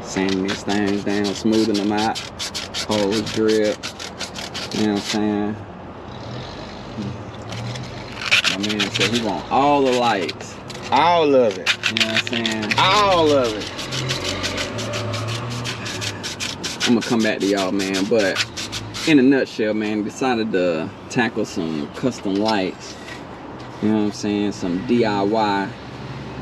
Sanding these things down, smoothing them out. Hose drip. You know what I'm saying? My man said he want all the lights. All of it. You know what I'm saying? All of it. I'm gonna come back to y'all, man, but in a nutshell, man, decided to tackle some custom lights. You know what I'm saying? Some DIY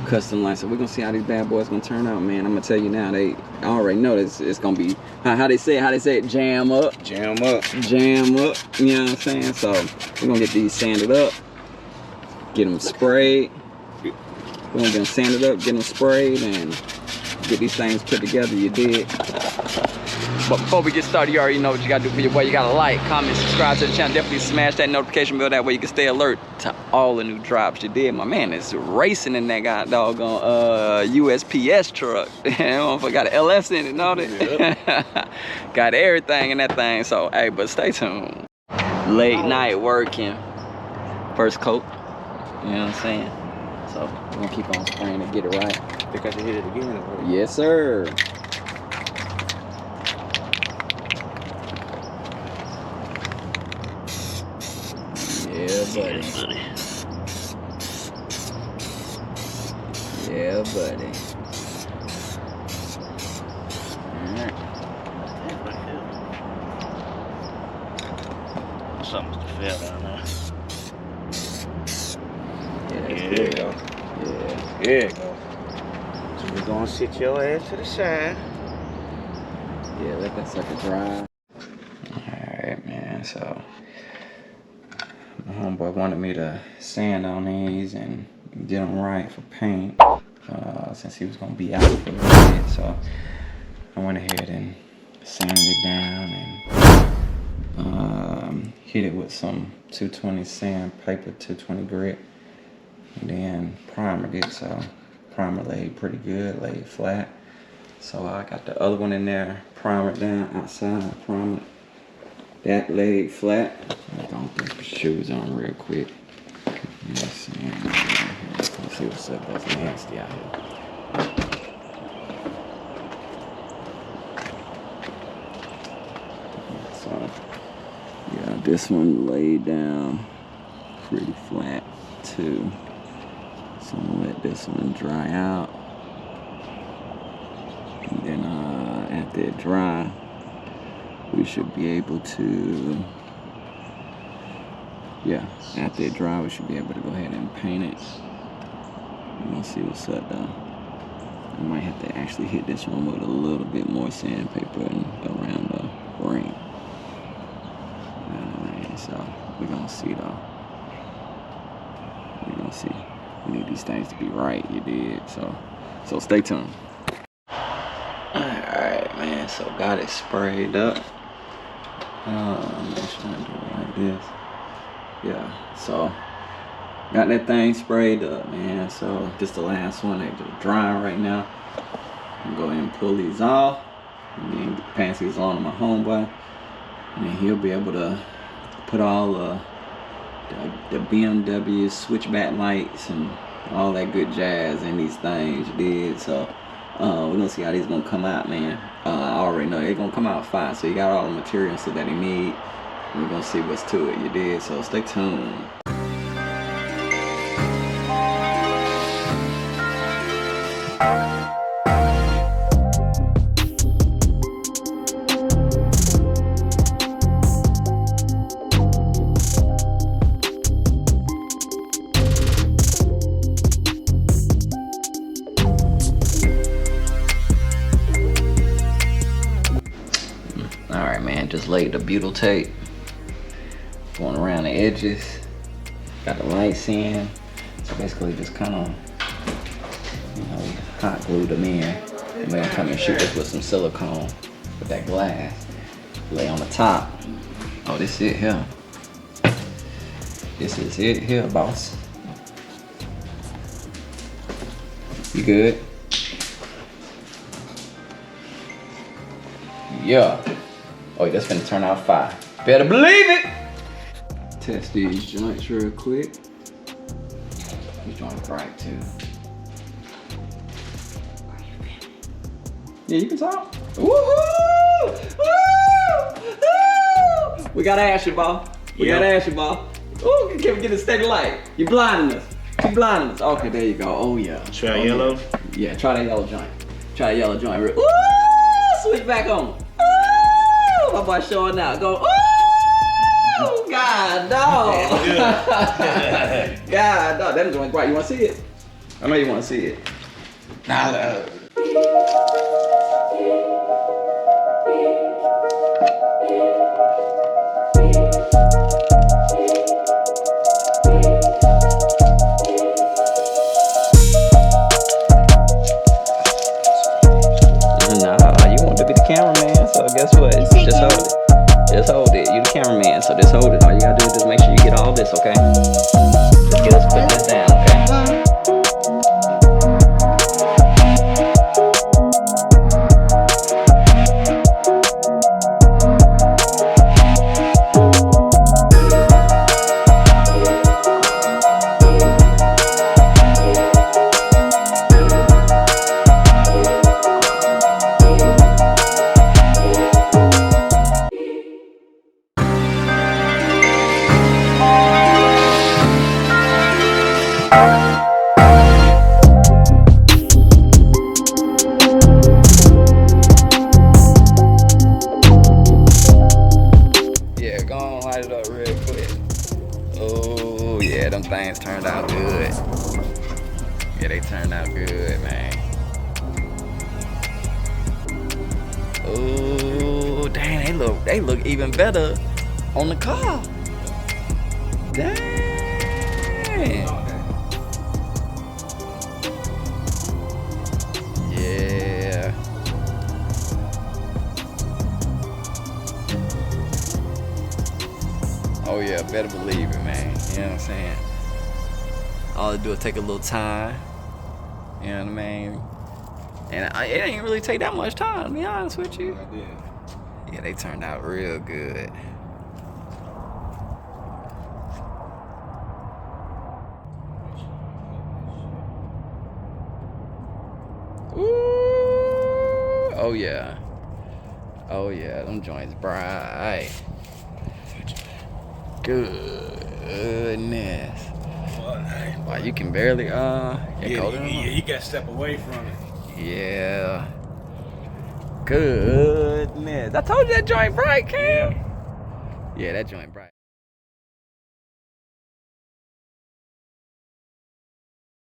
custom lights. So we're gonna see how these bad boys gonna turn out, man. I'm gonna tell you now, I already know this. It's gonna be how they say it, jam up. Jam up. Jam up. You know what I'm saying? So we're gonna get these sanded up, get them sprayed. We're gonna get them sanded up, get them sprayed, and get these things put together. You dig? But before we get started, you already know what you gotta do for your boy. You gotta like, comment, subscribe to the channel. Definitely smash that notification bell. That way you can stay alert to all the new drops. You did. My man is racing in that guy doggone USPS truck. I got an L.E.S in it and all that. Yep. Got everything in that thing. So hey, but stay tuned. Late night working. First coat. You know what I'm saying? So we're gonna keep on spraying and get it right. I think I should hit it again. Or... Yes, sir. Yeah, buddy. Yeah, buddy. Alright. Something's to fail down there. Yeah, there you go. Yeah. There you go. So we're gonna sit your ass to the side. Yeah, let that sucker dry. Alright, man, so my homeboy wanted me to sand on these and get them right for paint since he was gonna be out for a little bit. So I went ahead and sanded it down and hit it with some 220 sandpaper, 220 grit, and then primered it. So primer laid pretty good, laid flat. So I got the other one in there, primered down outside, primered. That laid flat. I'm gonna put some shoes on real quick. Let's see what's up. That's nasty out here. So yeah, this one laid down pretty flat too. So I'm gonna let this one dry out. And then after it dry, we should be able to, yeah, after it dry, we should be able to go ahead and paint it. We're gonna see what's up though. I might have to actually hit this one with a little bit more sandpaper and around the ring. Alright, so we're gonna see though. We're gonna see. We need these things to be right, you did. So stay tuned. Alright, man, so got it sprayed up. I'm just trying to do it like this. Yeah, so got that thing sprayed up, man. So just the last one, they just drying right now. I'm gonna go ahead and pull these off and then pass these on to my homeboy, and then he'll be able to put all the BMW switchback lights and all that good jazz in these things, you did. So we're gonna see how these gonna come out, man. I already know they're gonna come out fine. So you got all the materials that he need. We're gonna see what's to it, you did. So stay tuned. Alright, man, just laid the butyl tape going around the edges, got the lights in. So basically just kind of, you know, hot glued them in, and we're gonna come and shoot this with some silicone with that glass. Lay on the top. Oh, this is it here. This is it here, boss. You good? Yeah. Oh, that's gonna turn out fire. Better believe it! Test these joints real quick. These joints bright too. Yeah, you can talk. Woohoo! Woo! Woo! We gotta ask you, ball. We gotta ask you, ball. Ooh, can we get a steady light? You're blinding us. She's blinding us. Okay, there you go. Oh yeah. Try yellow? Yeah, try that yellow joint. Try that yellow joint. Ooh! Switch back on. Ooh! My boy showing out. Go. Ooh! God, dog. God, dog. That joint bright. You wanna see it? I know you wanna see it. Nah, you want to be the cameraman, so guess what? Just hold it. Just hold it. You the cameraman, so just hold it. All you gotta do is just make sure you get all this, okay? Just get us putting this down, okay? Oh yeah, them things turned out good. Yeah, they turned out good, man. Oh, dang, they look even better on the car. Dang. Yeah. Oh yeah, better believe it, man. You know what I'm saying? All I do is take a little time. You know what I mean? And it ain't really take that much time, to be honest with you. Yeah, they turned out real good. Ooh, oh yeah. Oh yeah, them joints bright. Goodness. Wow, you can barely you gotta step away from it. Yeah. Goodness. I told you that joint bright, Cam. Yeah, that joint bright.